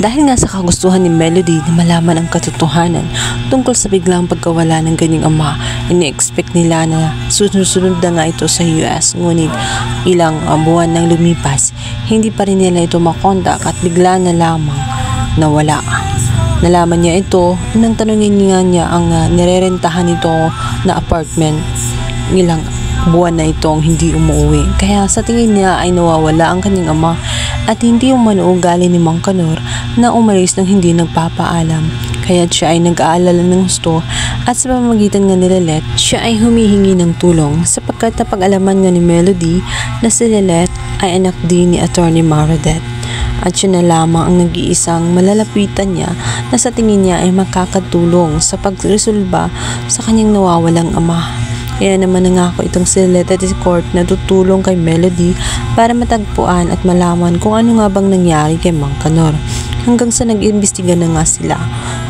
Dahil nga sa kagustuhan ni Melody na malaman ang katotohanan tungkol sa biglang pagkawala ng kanyang ama, ini-expect nila na susunod na nga ito sa US. Ngunit ilang buwan nang lumipas, hindi pa rin nila ito makontak at bigla na lamang nawala. Nalaman niya ito nang tanungin niya ang nirerentahan nito na apartment. Ilang buwan na itong hindi umuwi. Kaya sa tingin niya ay nawawala ang kanyang ama at hindi umano ugali ni Mang Kanor na umalis nang hindi nagpapaalam. Kaya siya ay nag-aalala ng gusto at sa pamamagitan nga ni Lilette, siya ay humihingi ng tulong sapagkat napag-alaman nga ni Melody na si Lilette ay anak din ni Attorney Marodet. At siya na lamang ang nag-iisang malalapitan niya na sa tingin niya ay makakatulong sa pagresolba sa kanyang nawawalang ama. Kaya naman nangako itong si Lilette at si Court na tutulong kay Melody para matagpuan at malaman kung ano nga bang nangyari kay Mang Kanor. Hanggang sa nag-imbestiga na nga sila.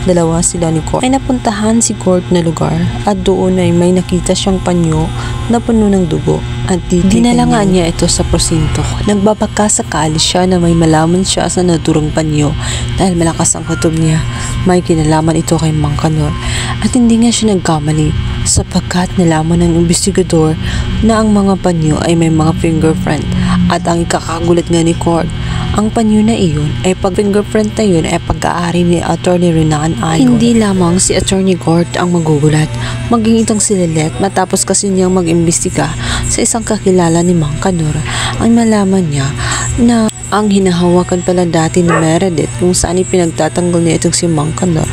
Dalawa sila ni Court ay napuntahan si Court na lugar at doon ay may nakita siyang panyo na puno ng dugo at dinala nga niya ito sa prosinto. Nagbabagkasakali siya na may malaman siya sa naturang panyo dahil malakas ang kutob niya. May kinalaman ito kay Mang Kanor at hindi nga siya nagkamali sapagkat nalaman ng investigador na ang mga panyo ay may mga fingerprint at ang ikakagulat nga ni Court, ang panyo na iyon ay pag-fingerprint na yun ay pag-aari ni Attorney Renan Alon. Hindi lamang si Attorney Court ang magugulat, maging itong si Lilette matapos kasi niyang mag-imbestiga sa isang kakilala ni Mang Kanor ang malaman niya na ang hinahawakan pala dati ni Meredith kung saan ipinagtatanggol niya itong si Mang Kanor.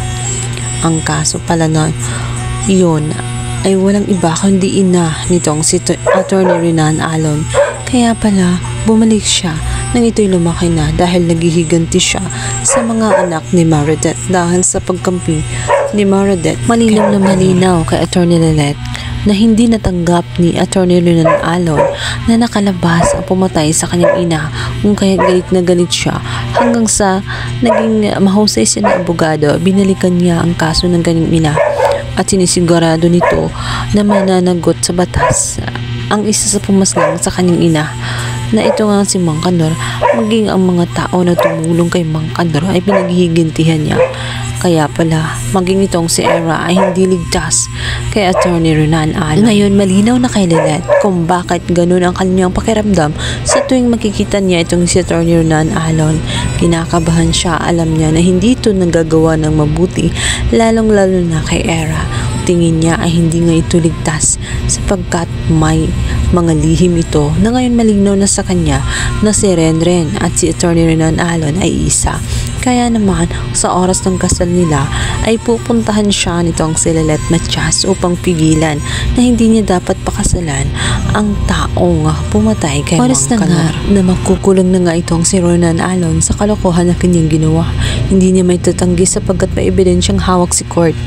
Ang kaso pala na iyon ay walang iba kundi ina nitong si Attorney Renan Alon. Kaya pala bumalik siya nang ito'y lumaki na dahil naghihiganti siya sa mga anak ni Meredith dahil sa pagkampi ni Meredith. Malinaw na malinaw kay Attorney Lilette na hindi natanggap ni Attorney Renan Alon na nakalabas ang pumatay sa kanyang ina kung kaya galit na galit siya hanggang sa naging mahusay siya na abogado. Binalikan niya ang kaso ng kanyang ina at sinisigurado nito na mananagot sa batas ang isa sa pumaslang sa kanyang ina na ito nga si Mang Kanor, maging ang mga tao na tumulong kay Mang Kanor ay pinaghihigantihan niya. Kaya pala, maging itong si Era ay hindi ligtas kay Attorney Renan Alon. Ngayon, malinaw na kay Lilette kung bakit ganun ang kanyang pakiramdam sa tuwing makikita niya itong si Attorney Renan Alon. Kinakabahan siya, alam niya na hindi ito nagagawa ng mabuti, lalong-lalo na kay Era. Tingin niya ay hindi nga ito ligtas sapagkat may mga lihim ito na ngayon malinaw na sa kanya na si Renren at si Attorney Renan Alon ay isa. Kaya naman sa oras ng kasal nila ay pupuntahan siya nitong si Lilette Matias upang pigilan na hindi niya dapat pakasalan ang taong pumatay kay Mang Kanor. Na makukulong na nga itong si Renan Alon sa kalokohan na kanyang ginawa. Hindi niya may tatanggi sapagkat may ebidensyang hawak si Court.